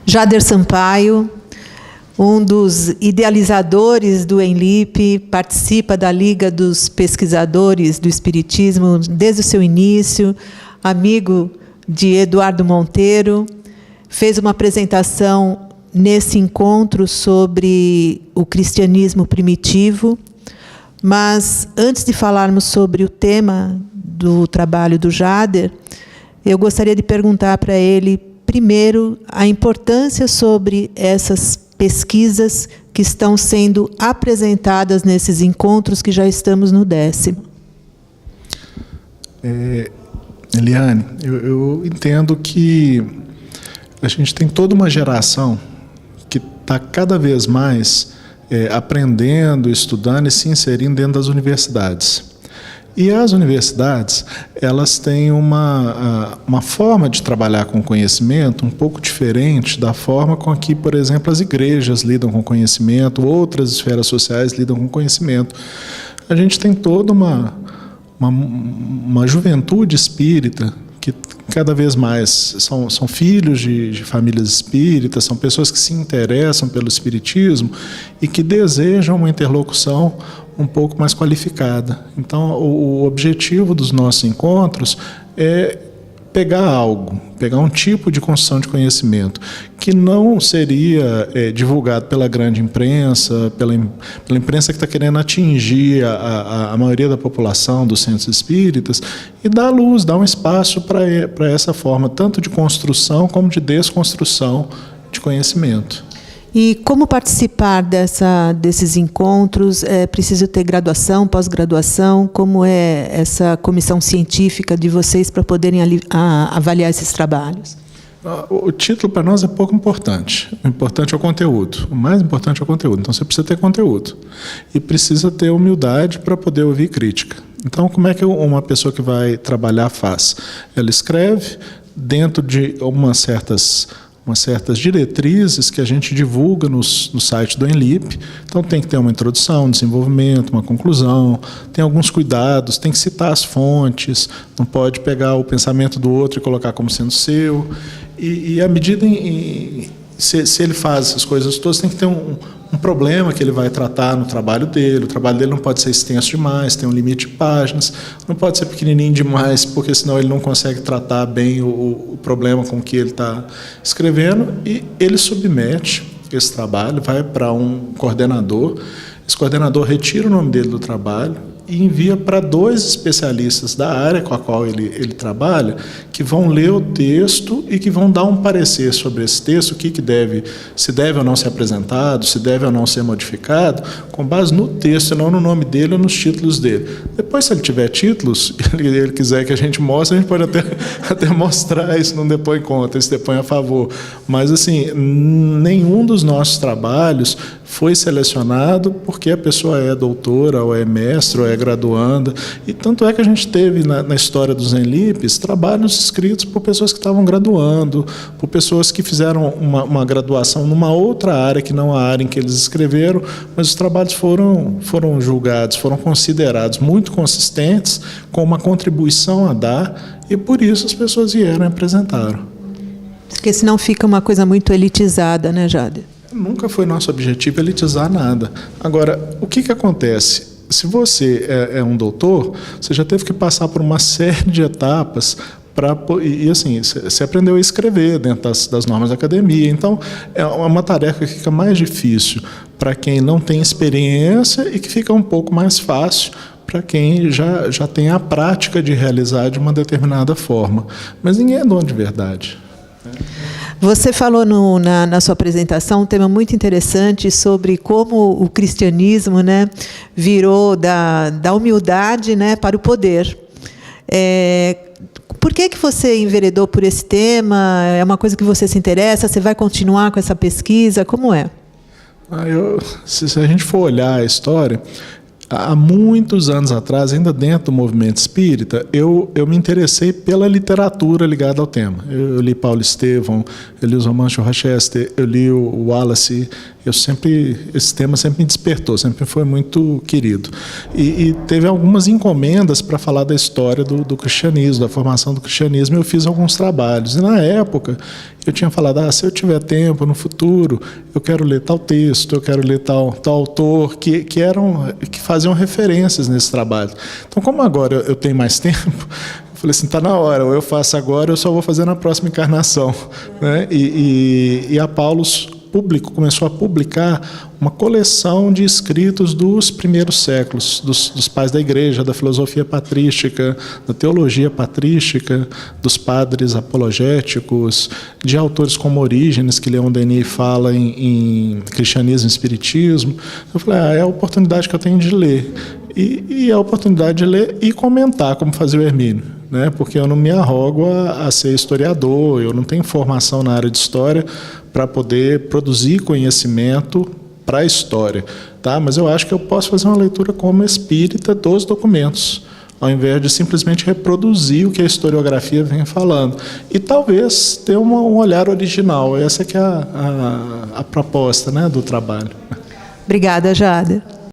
Jader Sampaio, um dos idealizadores do ENLIP, participa da Liga dos Pesquisadores do Espiritismo desde o seu início, amigo de Eduardo Monteiro, fez uma apresentação nesse encontro sobre o cristianismo primitivo. Mas, antes de falarmos sobre o tema do trabalho do Jader, eu gostaria de perguntar para ele, primeiro, a importância sobre essas pesquisas que estão sendo apresentadas nesses encontros que já estamos no 10º. Eliane, eu entendo que a gente tem toda uma geração que está cada vez mais aprendendo, estudando e se inserindo dentro das universidades. E as universidades, elas têm uma forma de trabalhar com conhecimento um pouco diferente da forma com que, por exemplo, as igrejas lidam com conhecimento, outras esferas sociais lidam com conhecimento. A gente tem toda uma juventude espírita que cada vez mais são filhos de famílias espíritas, são pessoas que se interessam pelo espiritismo e que desejam uma interlocução um pouco mais qualificada. Então, o objetivo dos nossos encontros é pegar um tipo de construção de conhecimento que não seria divulgado pela grande imprensa, pela imprensa que está querendo atingir a maioria da população dos centros espíritas, e dar luz, dar um espaço para essa forma, tanto de construção como de desconstrução de conhecimento. E como participar desses encontros? É preciso ter graduação, pós-graduação? Como é essa comissão científica de vocês para poderem avaliar esses trabalhos? O título para nós é pouco importante. O importante é o conteúdo. O mais importante é o conteúdo. Então você precisa ter conteúdo. E precisa ter humildade para poder ouvir crítica. Então, como é que uma pessoa que vai trabalhar faz? Ela escreve dentro de umas certas diretrizes que a gente divulga no site do ENLIP. Então tem que ter uma introdução, um desenvolvimento, uma conclusão, tem alguns cuidados, tem que citar as fontes, não pode pegar o pensamento do outro e colocar como sendo seu. E à medida se ele faz essas coisas todas, tem que ter um problema que ele vai tratar no trabalho dele. O trabalho dele não pode ser extenso demais, tem um limite de páginas, não pode ser pequenininho demais, porque senão ele não consegue tratar bem o problema com que ele está escrevendo, e ele submete esse trabalho, vai para um coordenador, esse coordenador retira o nome dele do trabalho e envia para 2 especialistas da área com a qual ele trabalha, que vão ler o texto e que vão dar um parecer sobre esse texto, se deve ou não ser apresentado, se deve ou não ser modificado, com base no texto, e não no nome dele ou nos títulos dele. Depois, se ele tiver títulos, ele quiser que a gente mostre, a gente pode até mostrar isso, não depõe contra, isso depõe a favor. Mas, assim, nenhum dos nossos trabalhos foi selecionado porque a pessoa é doutora, ou é mestre, ou é graduanda. E tanto é que a gente teve na história dos ENLIPs trabalhos escritos por pessoas que estavam graduando, por pessoas que fizeram uma graduação numa outra área que não a área em que eles escreveram, mas os trabalhos foram julgados, foram considerados muito consistentes, com uma contribuição a dar, e por isso as pessoas vieram e apresentaram. Porque senão fica uma coisa muito elitizada, né, Jader? Nunca foi nosso objetivo elitizar nada. Agora, o que acontece? Se você é um doutor, você já teve que passar por uma série de etapas e assim, você aprendeu a escrever dentro das normas da academia. Então, é uma tarefa que fica mais difícil para quem não tem experiência e que fica um pouco mais fácil para quem já tem a prática de realizar de uma determinada forma. Mas ninguém é dono de verdade. Você falou na sua apresentação um tema muito interessante sobre como o cristianismo, né, virou da humildade, né, para o poder. Por que você enveredou por esse tema? É uma coisa que você se interessa? Você vai continuar com essa pesquisa? Como é? Se a gente for olhar a história, há muitos anos atrás, ainda dentro do movimento espírita, eu me interessei pela literatura ligada ao tema. Eu li Paulo Estevão, eu li os romances de Rochester, eu li o Wallace, esse tema sempre me despertou, sempre foi muito querido. E teve algumas encomendas para falar da história do cristianismo, da formação do cristianismo, e eu fiz alguns trabalhos. E na época eu tinha falado, se eu tiver tempo no futuro, eu quero ler tal texto, eu quero ler tal autor, que faziam referências nesse trabalho. Então, como agora eu tenho mais tempo, eu falei assim, está na hora, ou eu faço agora, ou eu só vou fazer na próxima encarnação. Né? E a Paulus começou a publicar uma coleção de escritos dos primeiros séculos, dos pais da igreja, da filosofia patrística, da teologia patrística, dos padres apologéticos, de autores como Orígenes, que Leon Denis fala em cristianismo e espiritismo. Eu falei, é a oportunidade que eu tenho de ler. E a oportunidade de ler e comentar, como fazia o Hermínio, né? Porque eu não me arrogo a ser historiador, eu não tenho formação na área de história para poder produzir conhecimento para a história, tá? Mas eu acho que eu posso fazer uma leitura como espírita dos documentos, ao invés de simplesmente reproduzir o que a historiografia vem falando. E talvez ter um olhar original. Essa que é a proposta, né, do trabalho. Obrigada, Jada.